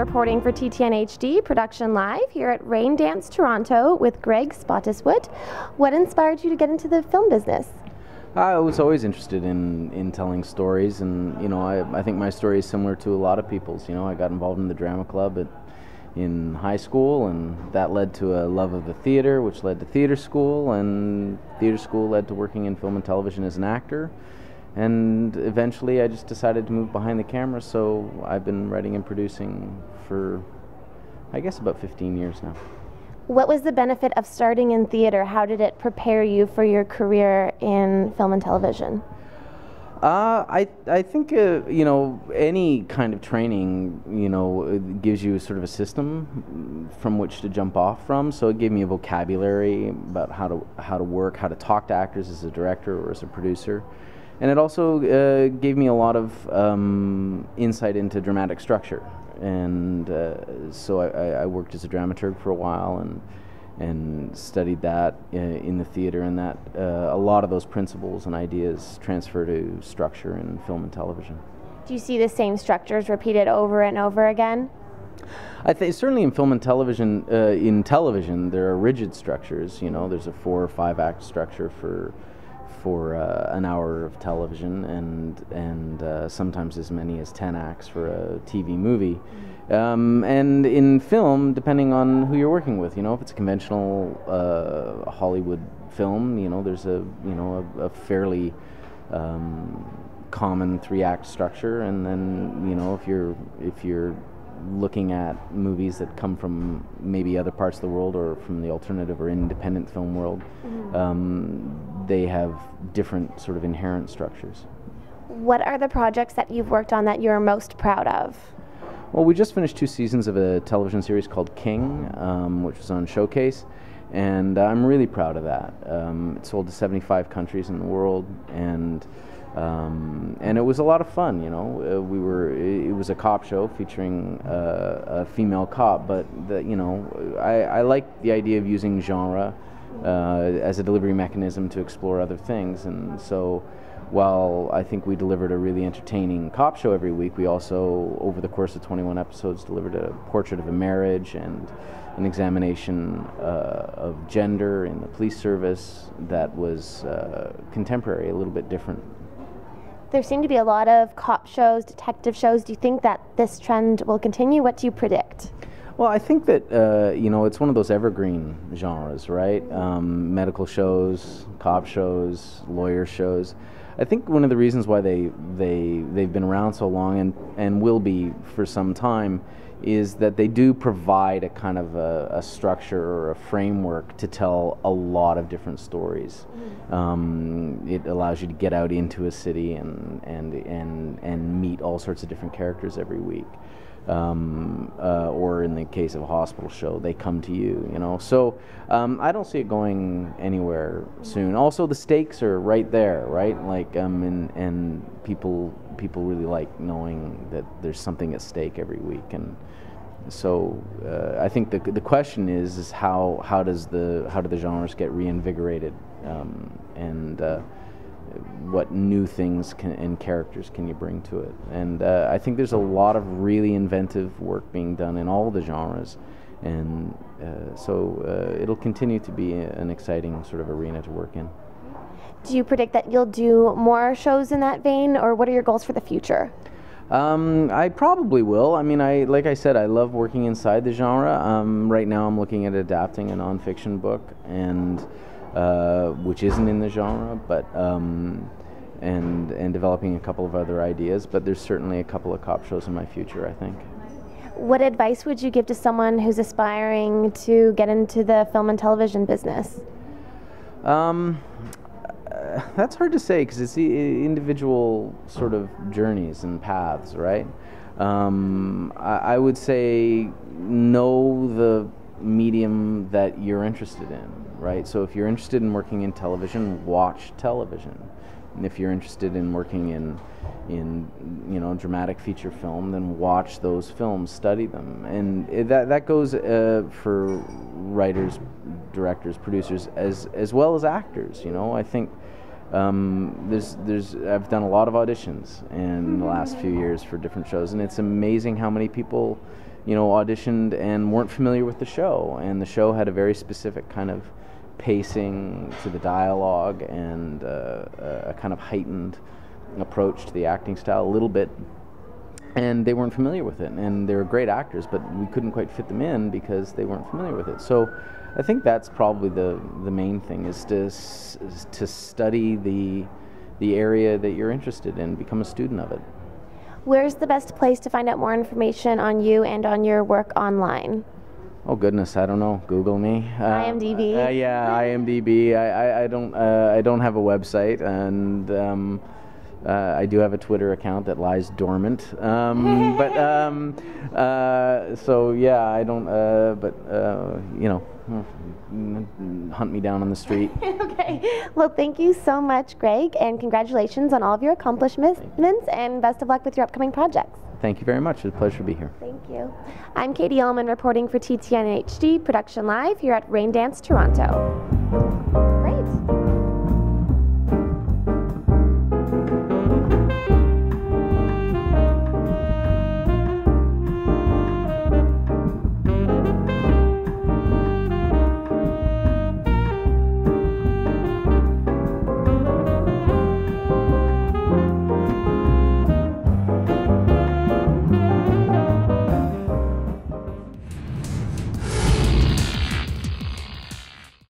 reporting for TTN-HD Production Live here at RAINDANCE Toronto with GREG SPOTTISWOOD. What inspired you to get into the film business? I was always interested in telling stories, and I think my story is similar to a lot of people's. I got involved in the drama club in high school, and that led to a love of the theater, which led to theater school, and theater school led to working in film and television as an actor. And eventually I just decided to move behind the camera, so I've been writing and producing for, I guess, about 15 years now. What was the benefit of starting in theater? How did it prepare you for your career in film and television? I think any kind of training gives you sort of a system from which to jump off from. So it gave me a vocabulary about how to work, how to talk to actors as a director or as a producer. And it also gave me a lot of insight into dramatic structure. And so I worked as a dramaturg for a while and studied that in the theater, and that a lot of those principles and ideas transfer to structure in film and television. Do you see the same structures repeated over and over again? I think certainly in film and television, there are rigid structures. There's a 4 or 5 act structure for an hour of television, and sometimes as many as 10 acts for a TV movie. And in film, depending on who you're working with, if it's a conventional Hollywood film, there's a fairly common 3-act structure, and then if you're looking at movies that come from maybe other parts of the world or from the alternative or independent film world, they have different sort of inherent structures. What are the projects that you've worked on that you're most proud of? Well, we just finished 2 seasons of a television series called King, which was on Showcase, and I'm really proud of that. It sold to 75 countries in the world, and it was a lot of fun. It was a cop show featuring a female cop, but I like the idea of using genre as a delivery mechanism to explore other things. And so while I think we delivered a really entertaining cop show every week, we also, over the course of 21 episodes, delivered a portrait of a marriage and an examination of gender in the police service that was contemporary, a little bit different. There seem to be a lot of cop shows, detective shows. Do you think that this trend will continue? What do you predict? Well, I think that it's one of those evergreen genres, right? Medical shows, cop shows, lawyer shows. I think one of the reasons why they've been around so long and will be for some time is that they do provide a kind of a structure or a framework to tell a lot of different stories. It allows you to get out into a city and meet all sorts of different characters every week. Or in the case of a hospital show, they come to you, So I don't see it going anywhere soon. Also, the stakes are right there, right? Like, and people really like knowing that there's something at stake every week, and so I think the question is how do the genres get reinvigorated, and what new things and characters can you bring to it? And I think there's a lot of really inventive work being done in all the genres, and so it'll continue to be an exciting sort of arena to work in. Do you predict that you'll do more shows in that vein, or what are your goals for the future? I probably will. I mean, like I said, I love working inside the genre. Right now I'm looking at adapting a nonfiction book, and which isn't in the genre, but and developing a couple of other ideas. But there's certainly a couple of cop shows in my future, I think. What advice would you give to someone who's aspiring to get into the film and television business? That's hard to say because it's the individual sort of journeys and paths, right? I would say know the medium that you're interested in, right? So if you're interested in working in television, watch television. And if you're interested in working in dramatic feature film, then watch those films, study them. And that goes for writers, directors, producers, as well as actors. I think I've done a lot of auditions in the last few years for different shows, and it's amazing how many people auditioned and weren't familiar with the show, and the show had a very specific kind of pacing to the dialogue and a kind of heightened approach to the acting style a little bit, and they weren't familiar with it, and they were great actors, but we couldn't quite fit them in because they weren't familiar with it. So I think that's probably the main thing, is to study the area that you're interested in, become a student of it. Where's the best place to find out more information on you and on your work online? Oh goodness, I don't know. Google me. IMDb. Yeah, IMDb. I don't have a website, and I do have a Twitter account that lies dormant. So yeah, I don't. Hunt me down on the street. Okay. Well, thank you so much, Greg, and congratulations on all of your accomplishments, and best of luck with your upcoming projects. Thank you very much. It's a pleasure to be here. Thank you. I'm Katie Uhlmann reporting for TTN-HD Production Live here at RAINDANCE Toronto.